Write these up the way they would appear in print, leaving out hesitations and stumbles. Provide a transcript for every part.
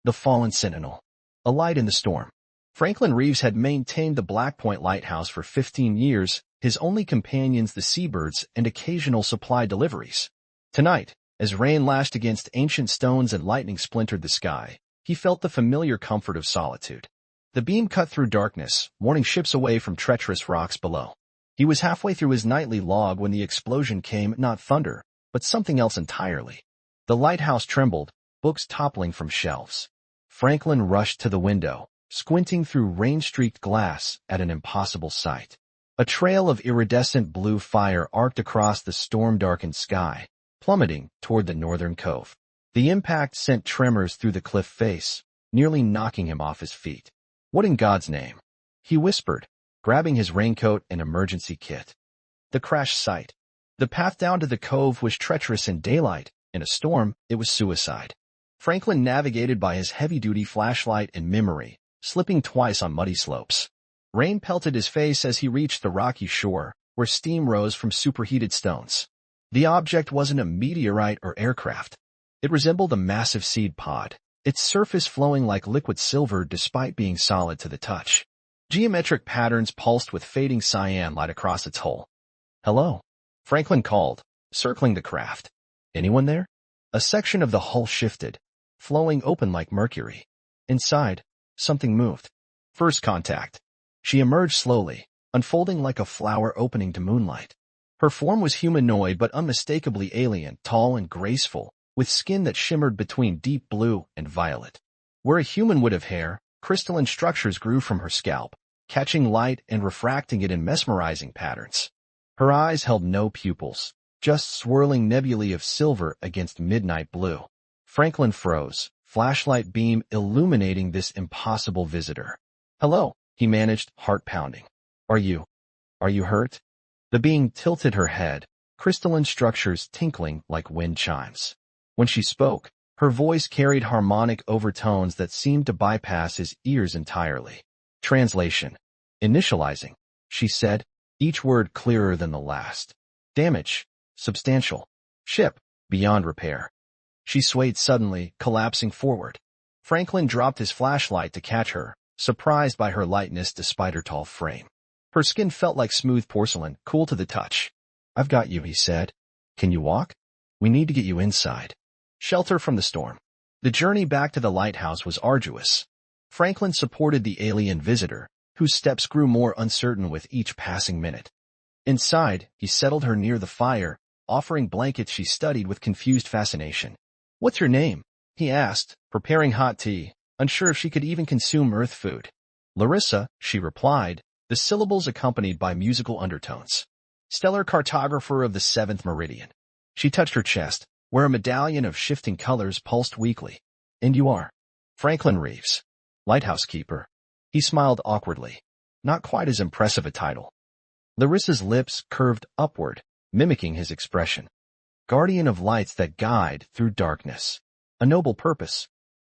The fallen sentinel. A light in the storm. Franklin Reeves had maintained the Black Point Lighthouse for 15 years, his only companions the seabirds and occasional supply deliveries. Tonight, as rain lashed against ancient stones and lightning splintered the sky, he felt the familiar comfort of solitude. The beam cut through darkness, warning ships away from treacherous rocks below. He was halfway through his nightly log when the explosion came, not thunder, but something else entirely. The lighthouse trembled, books toppling from shelves. Franklin rushed to the window, squinting through rain-streaked glass at an impossible sight. A trail of iridescent blue fire arced across the storm-darkened sky, plummeting toward the northern cove. The impact sent tremors through the cliff face, nearly knocking him off his feet. "What in God's name?" he whispered, grabbing his raincoat and emergency kit. The crash site. The path down to the cove was treacherous in daylight. In a storm, it was suicide. Franklin navigated by his heavy-duty flashlight and memory, slipping twice on muddy slopes. Rain pelted his face as he reached the rocky shore, where steam rose from superheated stones. The object wasn't a meteorite or aircraft. It resembled a massive seed pod, its surface flowing like liquid silver despite being solid to the touch. Geometric patterns pulsed with fading cyan light across its hull. "Hello," Franklin called, circling the craft. "Anyone there?" A section of the hull shifted, flowing open like mercury. Inside, something moved. First contact. She emerged slowly, unfolding like a flower opening to moonlight. Her form was humanoid but unmistakably alien, tall and graceful, with skin that shimmered between deep blue and violet. Where a human would have hair, crystalline structures grew from her scalp, catching light and refracting it in mesmerizing patterns. Her eyes held no pupils, just swirling nebulae of silver against midnight blue. Franklin froze, flashlight beam illuminating this impossible visitor. "Hello," he managed, heart pounding. Are you hurt?" The being tilted her head, crystalline structures tinkling like wind chimes. When she spoke, her voice carried harmonic overtones that seemed to bypass his ears entirely. Translation. "Initializing," she said, each word clearer than the last. "Damage. Substantial. Ship. Beyond repair." She swayed suddenly, collapsing forward. Franklin dropped his flashlight to catch her, surprised by her lightness despite her tall frame. Her skin felt like smooth porcelain, cool to the touch. "I've got you," he said. "Can you walk? We need to get you inside." Shelter from the storm. The journey back to the lighthouse was arduous. Franklin supported the alien visitor, whose steps grew more uncertain with each passing minute. Inside, he settled her near the fire, offering blankets she studied with confused fascination. "What's your name?" he asked, preparing hot tea, unsure if she could even consume earth food. "Larissa," she replied, the syllables accompanied by musical undertones. "Stellar cartographer of the 7th meridian." She touched her chest, where a medallion of shifting colors pulsed weakly. "And you are?" "Franklin Reeves. Lighthouse keeper." He smiled awkwardly. Not quite as impressive a title. Larissa's lips curved upward, mimicking his expression. "Guardian of lights that guide through darkness. A noble purpose."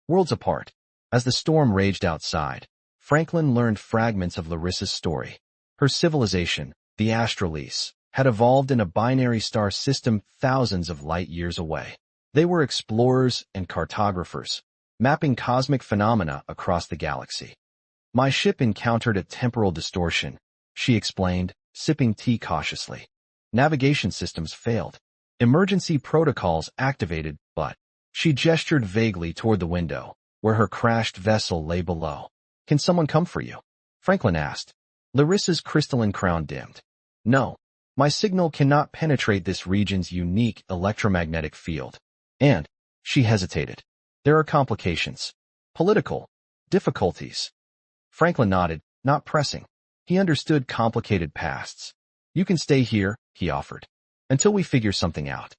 Worlds apart, as the storm raged outside, Franklin learned fragments of Larissa's story. Her civilization, the Astralese, had evolved in a binary star system thousands of light years away. They were explorers and cartographers, mapping cosmic phenomena across the galaxy. "My ship encountered a temporal distortion," she explained, sipping tea cautiously. "Navigation systems failed. Emergency protocols activated, but..." She gestured vaguely toward the window, where her crashed vessel lay below. "Can someone come for you?" Franklin asked. Larissa's crystalline crown dimmed. "No. My signal cannot penetrate this region's unique electromagnetic field. And," she hesitated, "there are complications. Political difficulties." Franklin nodded, not pressing. He understood complicated pasts. "You can stay here," he offered, "until we figure something out."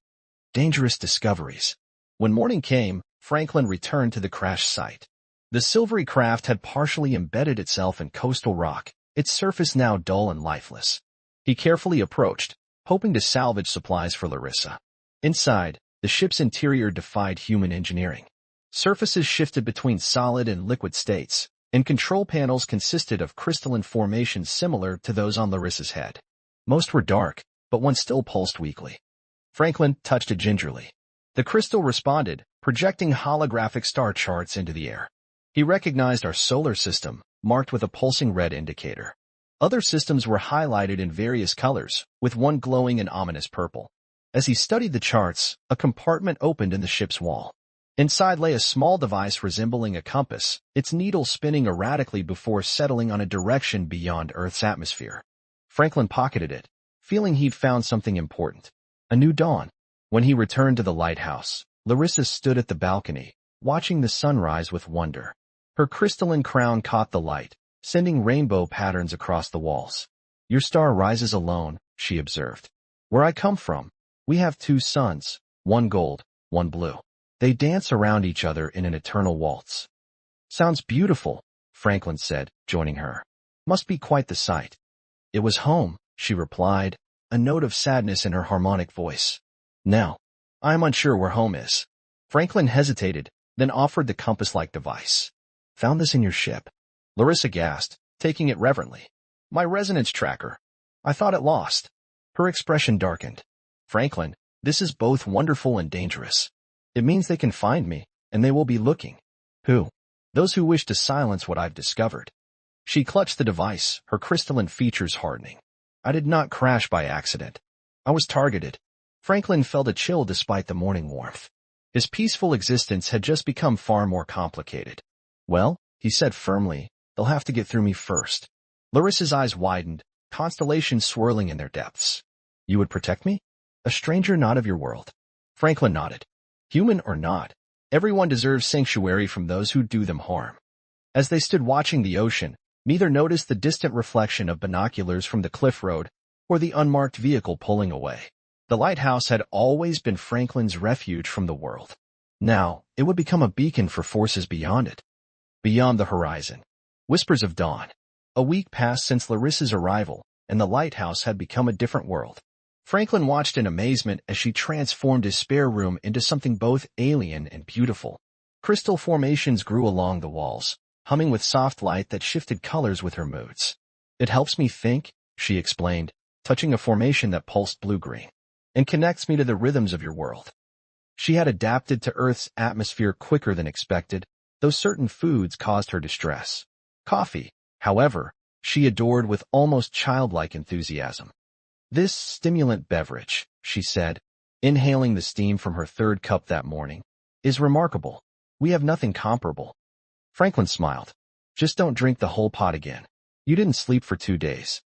Dangerous discoveries. When morning came, Franklin returned to the crash site. The silvery craft had partially embedded itself in coastal rock, its surface now dull and lifeless. He carefully approached, hoping to salvage supplies for Larissa. Inside, the ship's interior defied human engineering. Surfaces shifted between solid and liquid states, and control panels consisted of crystalline formations similar to those on Larissa's head. Most were dark, but one still pulsed weakly. Franklin touched it gingerly. The crystal responded, projecting holographic star charts into the air. He recognized our solar system, marked with a pulsing red indicator. Other systems were highlighted in various colors, with one glowing an ominous purple. As he studied the charts, a compartment opened in the ship's wall. Inside lay a small device resembling a compass, its needle spinning erratically before settling on a direction beyond Earth's atmosphere. Franklin pocketed it, feeling he'd found something important. A new dawn. When he returned to the lighthouse, Larissa stood at the balcony, watching the sunrise with wonder. Her crystalline crown caught the light, sending rainbow patterns across the walls. "Your star rises alone," she observed. "Where I come from, we have two suns, one gold, one blue. They dance around each other in an eternal waltz." "Sounds beautiful," Franklin said, joining her. "Must be quite the sight." "It was home," she replied, a note of sadness in her harmonic voice. "Now, I am unsure where home is." Franklin hesitated, then offered the compass-like device. "Found this in your ship." Larissa gasped, taking it reverently. "My resonance tracker. I thought it lost." Her expression darkened. "Franklin, this is both wonderful and dangerous. It means they can find me, and they will be looking." "Who?" "Those who wish to silence what I've discovered." She clutched the device, her crystalline features hardening. "I did not crash by accident. I was targeted." Franklin felt a chill despite the morning warmth. His peaceful existence had just become far more complicated. "Well," he said firmly, "they'll have to get through me first." Larissa's eyes widened, constellations swirling in their depths. "You would protect me? A stranger not of your world?" Franklin nodded. "Human or not, everyone deserves sanctuary from those who do them harm." As they stood watching the ocean, neither noticed the distant reflection of binoculars from the cliff road or the unmarked vehicle pulling away. The lighthouse had always been Franklin's refuge from the world. Now, it would become a beacon for forces beyond it. Beyond the horizon. Whispers of dawn. A week passed since Larissa's arrival, and the lighthouse had become a different world. Franklin watched in amazement as she transformed his spare room into something both alien and beautiful. Crystal formations grew along the walls, humming with soft light that shifted colors with her moods. "It helps me think," she explained, touching a formation that pulsed blue-green, "and connects me to the rhythms of your world." She had adapted to Earth's atmosphere quicker than expected, though certain foods caused her distress. Coffee, however, she adored with almost childlike enthusiasm. "This stimulant beverage," she said, inhaling the steam from her third cup that morning, "is remarkable. We have nothing comparable." Franklin smiled. "Just don't drink the whole pot again. You didn't sleep for 2 days."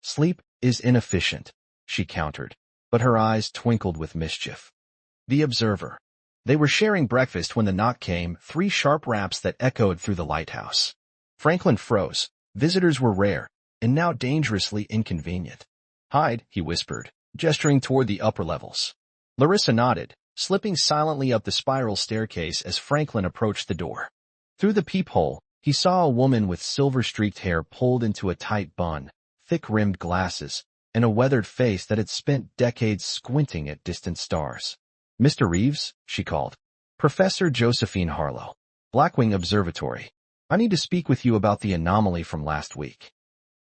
"Sleep is inefficient," she countered, but her eyes twinkled with mischief. The observer. They were sharing breakfast when the knock came, 3 sharp raps that echoed through the lighthouse. Franklin froze. Visitors were rare, and now dangerously inconvenient. "Hide," he whispered, gesturing toward the upper levels. Larissa nodded, slipping silently up the spiral staircase as Franklin approached the door. Through the peephole, he saw a woman with silver-streaked hair pulled into a tight bun, thick-rimmed glasses, and a weathered face that had spent decades squinting at distant stars. "Mr. Reeves," she called. "Professor Josephine Harlow. Blackwing Observatory. I need to speak with you about the anomaly from last week."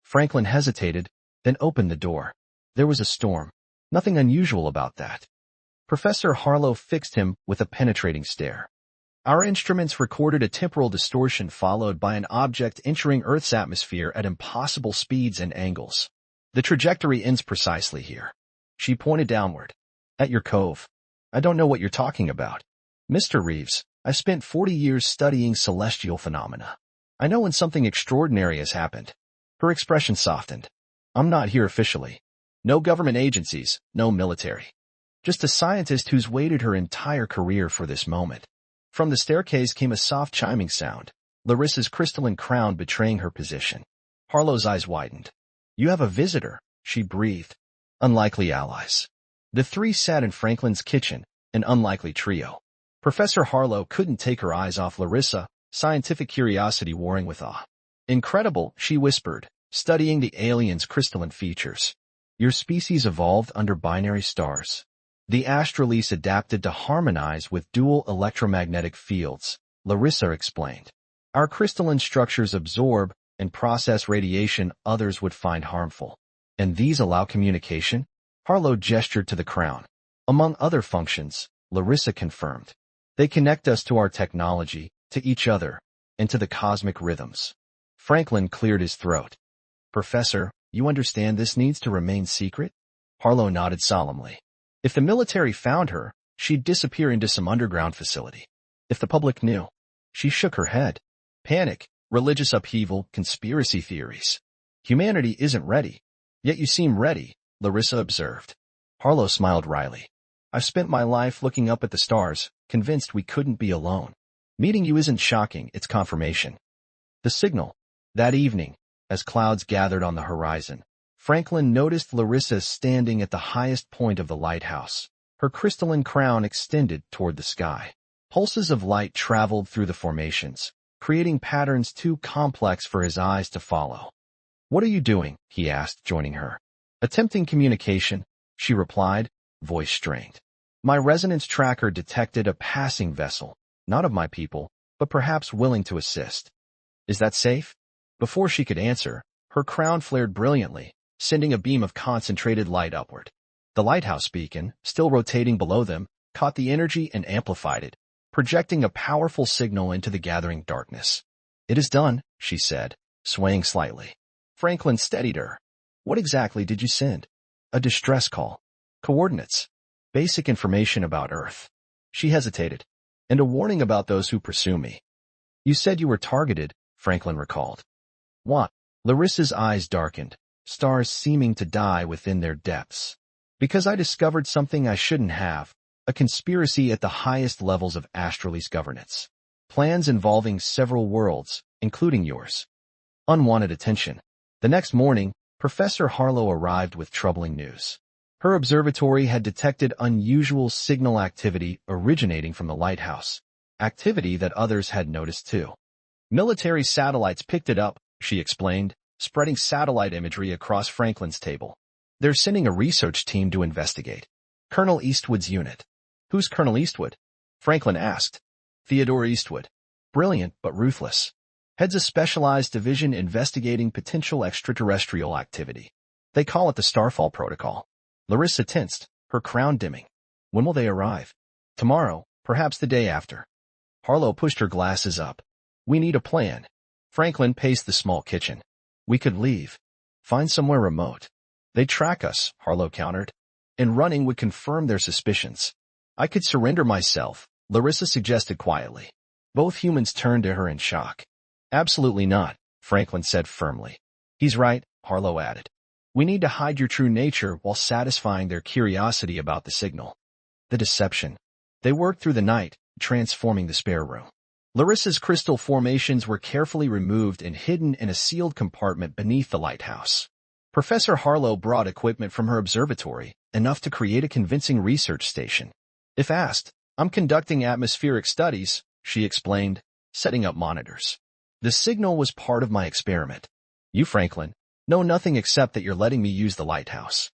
Franklin hesitated, then opened the door. There was a storm. Nothing unusual about that. Professor Harlow fixed him with a penetrating stare. "Our instruments recorded a temporal distortion followed by an object entering Earth's atmosphere at impossible speeds and angles. The trajectory ends precisely here." She pointed downward. "At your cove." "I don't know what you're talking about." "Mr. Reeves, I've spent 40 years studying celestial phenomena. I know when something extraordinary has happened." Her expression softened. "I'm not here officially. No government agencies, no military. Just a scientist who's waited her entire career for this moment." From the staircase came a soft chiming sound, Larissa's crystalline crown betraying her position. Harlow's eyes widened. "You have a visitor," she breathed. "Unlikely allies." The 3 sat in Franklin's kitchen, an unlikely trio. Professor Harlow couldn't take her eyes off Larissa, scientific curiosity warring with awe. "Incredible," she whispered, studying the alien's crystalline features. "Your species evolved under binary stars. The astrolese adapted to harmonize with dual electromagnetic fields," Larissa explained. "Our crystalline structures absorb and process radiation others would find harmful. And these allow communication?" Harlow gestured to the crown. "Among other functions, Larissa confirmed. They connect us to our technology, to each other, and to the cosmic rhythms. Franklin cleared his throat. Professor, you understand this needs to remain secret? Harlow nodded solemnly. If the military found her, she'd disappear into some underground facility. If the public knew. She shook her head. Panic, religious upheaval, conspiracy theories. Humanity isn't ready. Yet you seem ready, Larissa observed. Harlow smiled wryly. I've spent my life looking up at the stars, convinced we couldn't be alone. Meeting you isn't shocking, it's confirmation. The signal. That evening, as clouds gathered on the horizon, Franklin noticed Larissa standing at the highest point of the lighthouse. Her crystalline crown extended toward the sky. Pulses of light traveled through the formations, creating patterns too complex for his eyes to follow. What are you doing? He asked, joining her. Attempting communication, she replied, voice strained. My resonance tracker detected a passing vessel, not of my people, but perhaps willing to assist. Is that safe? Before she could answer, her crown flared brilliantly, sending a beam of concentrated light upward. The lighthouse beacon, still rotating below them, caught the energy and amplified it, projecting a powerful signal into the gathering darkness. It is done, she said, swaying slightly. Franklin steadied her. What exactly did you send? A distress call. Coordinates. Basic information about Earth. She hesitated. And a warning about those who pursue me. You said you were targeted, Franklin recalled. What? Larissa's eyes darkened, stars seeming to die within their depths. Because I discovered something I shouldn't have, a conspiracy at the highest levels of Astralese governance. Plans involving several worlds, including yours. Unwanted attention. The next morning, Professor Harlow arrived with troubling news. Her observatory had detected unusual signal activity originating from the lighthouse, activity that others had noticed too. Military satellites picked it up, she explained, spreading satellite imagery across Franklin's table. They're sending a research team to investigate. Colonel Eastwood's unit. Who's Colonel Eastwood? Franklin asked. Theodore Eastwood. Brilliant but ruthless. Heads a specialized division investigating potential extraterrestrial activity. They call it the Starfall Protocol. Larissa tensed, her crown dimming. When will they arrive? Tomorrow, perhaps the day after. Harlow pushed her glasses up. We need a plan. Franklin paced the small kitchen. We could leave. Find somewhere remote. They'd track us, Harlow countered. And running would confirm their suspicions. I could surrender myself, Larissa suggested quietly. Both humans turned to her in shock. Absolutely not, Franklin said firmly. He's right, Harlow added. We need to hide your true nature while satisfying their curiosity about the signal. The deception. They worked through the night, transforming the spare room. Larissa's crystal formations were carefully removed and hidden in a sealed compartment beneath the lighthouse. Professor Harlow brought equipment from her observatory, enough to create a convincing research station. If asked, I'm conducting atmospheric studies, she explained, setting up monitors. The signal was part of my experiment. You, Franklin, know nothing except that you're letting me use the lighthouse.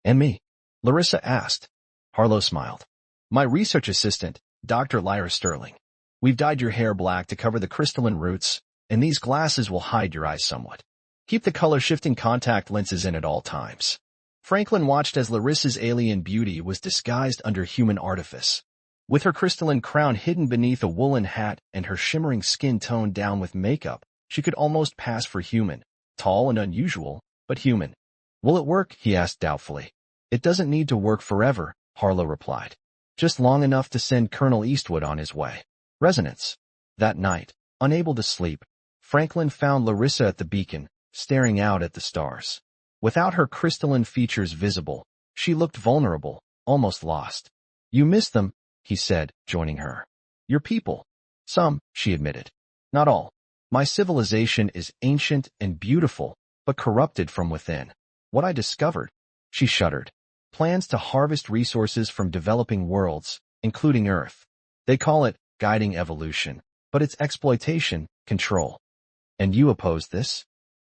And me? Larissa asked. Harlow smiled. My research assistant, Dr. Lyra Sterling. We've dyed your hair black to cover the crystalline roots, and these glasses will hide your eyes somewhat. Keep the color-shifting contact lenses in at all times. Franklin watched as Larissa's alien beauty was disguised under human artifice. With her crystalline crown hidden beneath a woolen hat and her shimmering skin toned down with makeup, she could almost pass for human. Tall and unusual, but human. Will it work? He asked doubtfully. It doesn't need to work forever, Harlow replied. Just long enough to send Colonel Eastwood on his way. Resonance. That night, unable to sleep, Franklin found Larissa at the beacon, staring out at the stars. Without her crystalline features visible, she looked vulnerable, almost lost. You miss them, he said, joining her. Your people. Some, she admitted. Not all. My civilization is ancient and beautiful, but corrupted from within. What I discovered, she shuddered. Plans to harvest resources from developing worlds, including Earth. They call it guiding evolution, but it's exploitation, control. And you opposed this?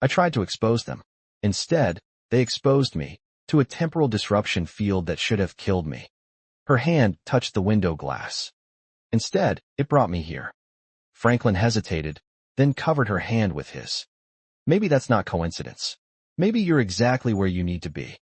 I tried to expose them. Instead, they exposed me to a temporal disruption field that should have killed me. Her hand touched the window glass. Instead, it brought me here. Franklin hesitated, then covered her hand with his. Maybe that's not coincidence. Maybe you're exactly where you need to be.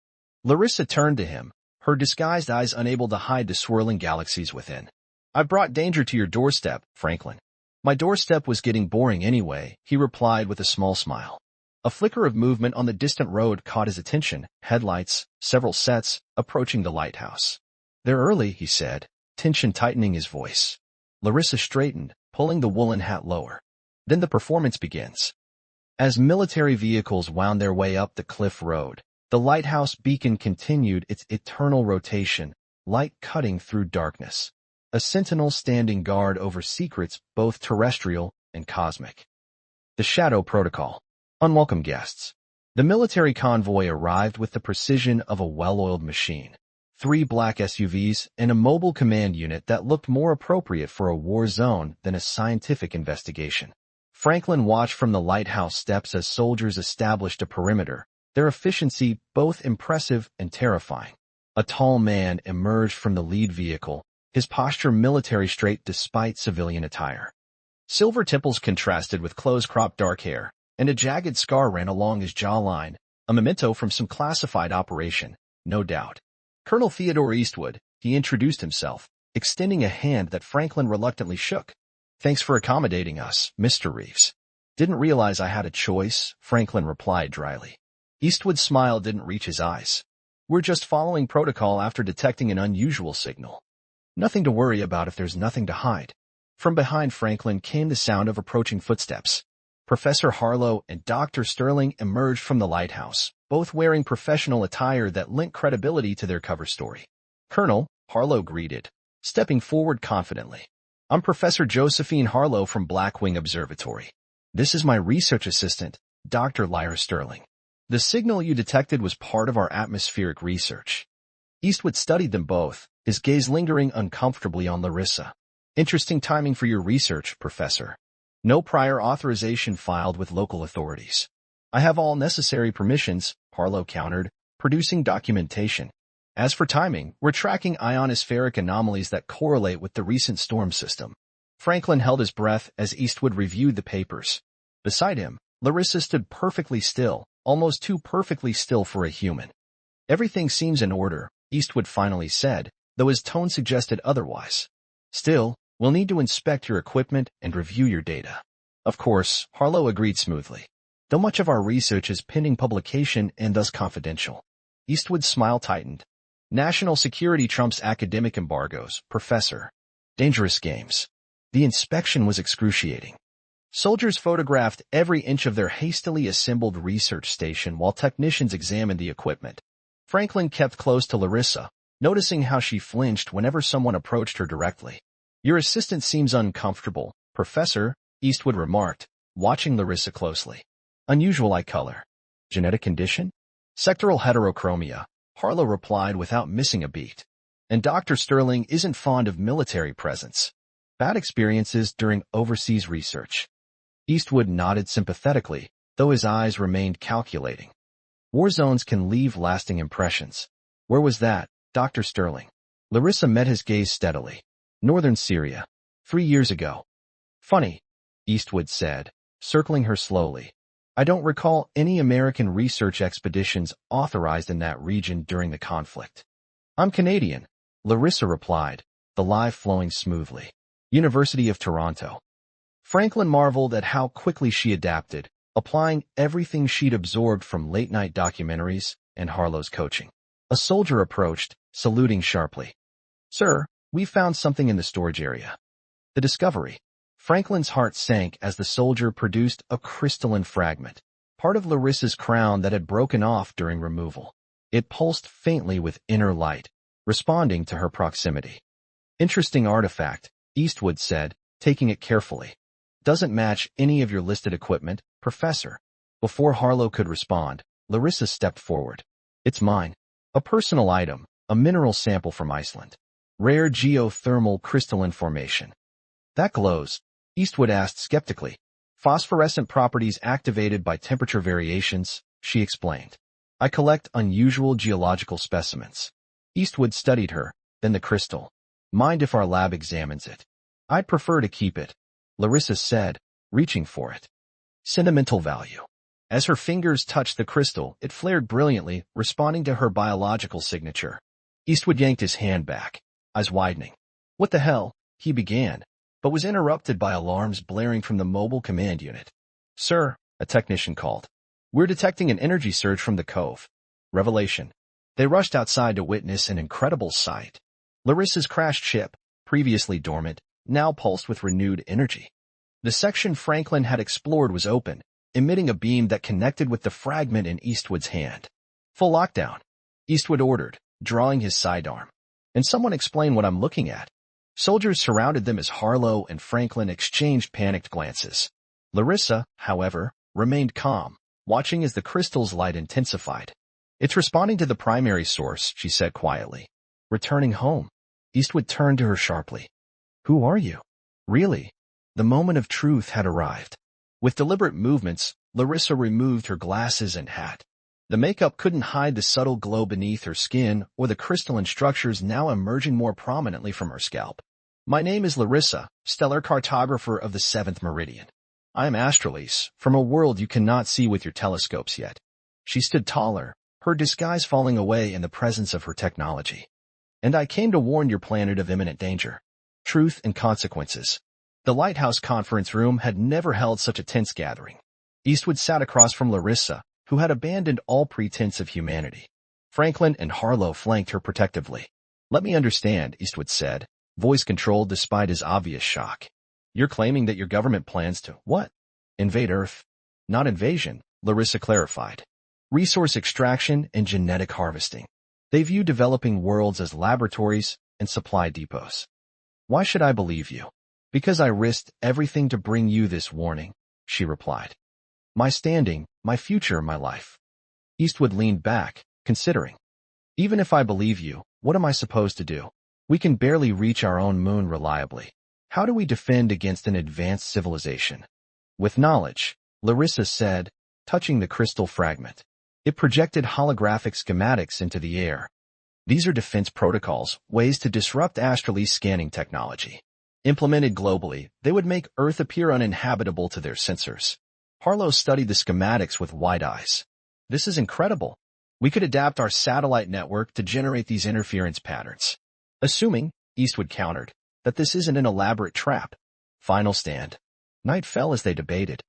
Larissa turned to him, her disguised eyes unable to hide the swirling galaxies within. "I brought danger to your doorstep, Franklin." "My doorstep was getting boring anyway," he replied with a small smile. A flicker of movement on the distant road caught his attention, headlights, several sets, approaching the lighthouse. "They're early," he said, tension tightening his voice. Larissa straightened, pulling the woolen hat lower. "Then the performance begins." As military vehicles wound their way up the cliff road, the lighthouse beacon continued its eternal rotation, light cutting through darkness. A sentinel standing guard over secrets both terrestrial and cosmic. The Shadow Protocol. Unwelcome guests. The military convoy arrived with the precision of a well-oiled machine. 3 black SUVs and a mobile command unit that looked more appropriate for a war zone than a scientific investigation. Franklin watched from the lighthouse steps as soldiers established a perimeter, their efficiency both impressive and terrifying. A tall man emerged from the lead vehicle, his posture military straight despite civilian attire. Silver temples contrasted with close-cropped dark hair, and a jagged scar ran along his jawline, a memento from some classified operation, no doubt. "Colonel Theodore Eastwood," he introduced himself, extending a hand that Franklin reluctantly shook. "Thanks for accommodating us, Mr. Reeves." "Didn't realize I had a choice," Franklin replied dryly. Eastwood's smile didn't reach his eyes. "We're just following protocol after detecting an unusual signal." "Nothing to worry about if there's nothing to hide." From behind Franklin came the sound of approaching footsteps. Professor Harlow and Dr. Sterling emerged from the lighthouse, both wearing professional attire that lent credibility to their cover story. "Colonel," Harlow greeted, stepping forward confidently. "I'm Professor Josephine Harlow from Blackwing Observatory. This is my research assistant, Dr. Lyra Sterling. The signal you detected was part of our atmospheric research." Eastwood studied them both, his gaze lingering uncomfortably on Larissa. "Interesting timing for your research, Professor. No prior authorization filed with local authorities." "I have all necessary permissions," Harlow countered, producing documentation. "As for timing, we're tracking ionospheric anomalies that correlate with the recent storm system." Franklin held his breath as Eastwood reviewed the papers. Beside him, Larissa stood perfectly still, almost too perfectly still for a human. "Everything seems in order," Eastwood finally said, though his tone suggested otherwise. "Still, we'll need to inspect your equipment and review your data." "Of course," Harlow agreed smoothly. "Though much of our research is pending publication and thus confidential." Eastwood's smile tightened. "National security trumps academic embargoes, Professor." Dangerous games. The inspection was excruciating. Soldiers photographed every inch of their hastily assembled research station while technicians examined the equipment. Franklin kept close to Larissa, noticing how she flinched whenever someone approached her directly. "Your assistant seems uncomfortable, Professor," Eastwood remarked, watching Larissa closely. "Unusual eye color. Genetic condition?" "Sectoral heterochromia," Harlow replied without missing a beat. "And Dr. Sterling isn't fond of military presence. Bad experiences during overseas research." Eastwood nodded sympathetically, though his eyes remained calculating. "War zones can leave lasting impressions." "Where was that, Dr. Sterling?" Larissa met his gaze steadily. "Northern Syria. 3 years ago." "Funny," Eastwood said, circling her slowly. "I don't recall any American research expeditions authorized in that region during the conflict." "I'm Canadian," Larissa replied, the lie flowing smoothly. "University of Toronto." Franklin marveled at how quickly she adapted, applying everything she'd absorbed from late-night documentaries and Harlow's coaching. A soldier approached, saluting sharply. "Sir, we found something in the storage area." The discovery. Franklin's heart sank as the soldier produced a crystalline fragment, part of Larissa's crown that had broken off during removal. It pulsed faintly with inner light, responding to her proximity. "Interesting artifact," Eastwood said, taking it carefully. "Doesn't match any of your listed equipment, Professor." Before Harlow could respond, Larissa stepped forward. "It's mine. A personal item, a mineral sample from Iceland. Rare geothermal crystalline formation." "That glows?" Eastwood asked skeptically. "Phosphorescent properties activated by temperature variations," she explained. "I collect unusual geological specimens." Eastwood studied her, then the crystal. "Mind if our lab examines it?" "I'd prefer to keep it," Larissa said, reaching for it. Sentimental value. As her fingers touched the crystal, it flared brilliantly, responding to her biological signature. Eastwood yanked his hand back, eyes widening. What the hell? He began, but was interrupted by alarms blaring from the mobile command unit. Sir, a technician called. We're detecting an energy surge from the cove. Revelation. They rushed outside to witness an incredible sight. Larissa's crashed ship, previously dormant, now pulsed with renewed energy. The section Franklin had explored was open, emitting a beam that connected with the fragment in Eastwood's hand. Full lockdown, Eastwood ordered, drawing his sidearm. And someone explain what I'm looking at. Soldiers surrounded them as Harlow and Franklin exchanged panicked glances. Larissa, however, remained calm, watching as the crystal's light intensified. It's responding to the primary source, she said quietly. Returning home. Eastwood turned to her sharply. Who are you? Really? The moment of truth had arrived. With deliberate movements, Larissa removed her glasses and hat. The makeup couldn't hide the subtle glow beneath her skin or the crystalline structures now emerging more prominently from her scalp. My name is Larissa, stellar cartographer of the 7th Meridian. I am Astralise, from a world you cannot see with your telescopes yet. She stood taller, her disguise falling away in the presence of her technology. And I came to warn your planet of imminent danger. Truth and consequences. The lighthouse conference room had never held such a tense gathering. Eastwood sat across from Larissa, who had abandoned all pretense of humanity. Franklin and Harlow flanked her protectively. Let me understand, Eastwood said, voice controlled despite his obvious shock. You're claiming that your government plans to, what? Invade Earth? Not invasion, Larissa clarified. Resource extraction and genetic harvesting. They view developing worlds as laboratories and supply depots. Why should I believe you? Because I risked everything to bring you this warning, she replied. My standing, my future, my life. Eastwood leaned back, considering. Even if I believe you, what am I supposed to do? We can barely reach our own moon reliably. How do we defend against an advanced civilization? With knowledge, Larissa said, touching the crystal fragment. It projected holographic schematics into the air. These are defense protocols, ways to disrupt Astralese scanning technology. Implemented globally, they would make Earth appear uninhabitable to their sensors. Harlow studied the schematics with wide eyes. This is incredible. We could adapt our satellite network to generate these interference patterns. Assuming, Eastwood countered, that this isn't an elaborate trap. Final stand. Night fell as they debated.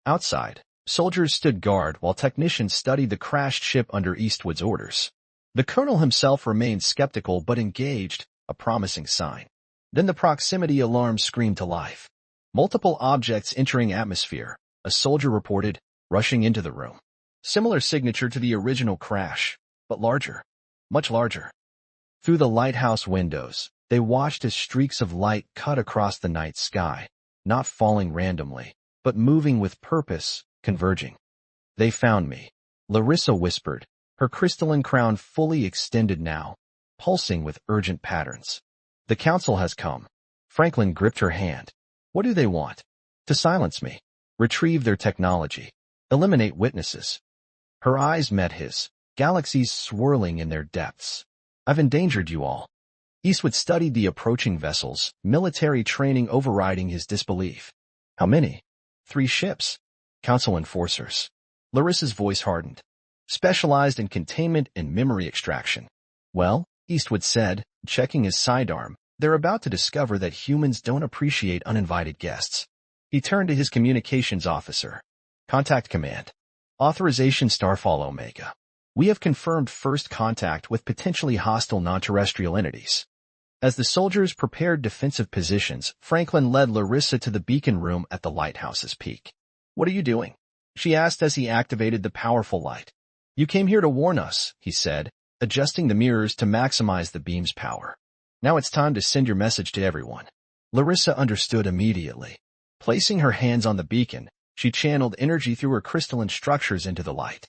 Outside, soldiers stood guard while technicians studied the crashed ship under Eastwood's orders. The colonel himself remained skeptical but engaged, a promising sign. Then the proximity alarm screamed to life. Multiple objects entering atmosphere, a soldier reported, rushing into the room. Similar signature to the original crash, but larger, much larger. Through the lighthouse windows, they watched as streaks of light cut across the night sky, not falling randomly, but moving with purpose, converging. They found me, Larissa whispered, her crystalline crown fully extended now, pulsing with urgent patterns. The council has come. Franklin gripped her hand. What do they want? To silence me. Retrieve their technology. Eliminate witnesses. Her eyes met his, galaxies swirling in their depths. I've endangered you all. Eastwood studied the approaching vessels, military training overriding his disbelief. How many? 3 ships. Council enforcers. Larissa's voice hardened. Specialized in containment and memory extraction. Well, Eastwood said, checking his sidearm, they're about to discover that humans don't appreciate uninvited guests. He turned to his communications officer. Contact command. Authorization Starfall Omega. We have confirmed first contact with potentially hostile non-terrestrial entities. As the soldiers prepared defensive positions, Franklin led Larissa to the beacon room at the lighthouse's peak. What are you doing? She asked as he activated the powerful light. You came here to warn us, he said, adjusting the mirrors to maximize the beam's power. Now it's time to send your message to everyone. Larissa understood immediately. Placing her hands on the beacon, she channeled energy through her crystalline structures into the light.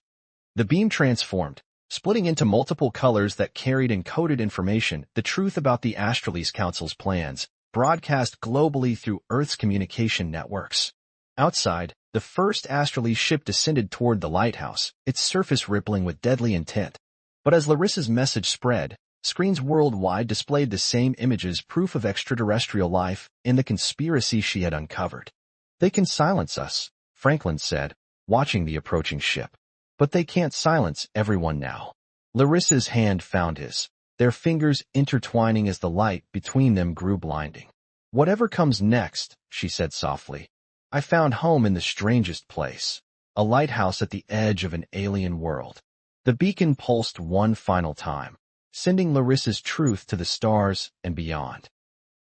The beam transformed, splitting into multiple colors that carried encoded information, the truth about the Astralese Council's plans, broadcast globally through Earth's communication networks. Outside, the first Astralese ship descended toward the lighthouse, its surface rippling with deadly intent. But as Larissa's message spread, screens worldwide displayed the same images, proof of extraterrestrial life, in the conspiracy she had uncovered. They can silence us, Franklin said, watching the approaching ship. But they can't silence everyone now. Larissa's hand found his. their fingers intertwining as the light between them grew blinding. "Whatever comes next," she said softly, "I found home in the strangest place, a lighthouse at the edge of an alien world." The beacon pulsed one final time, sending Larissa's truth to the stars and beyond.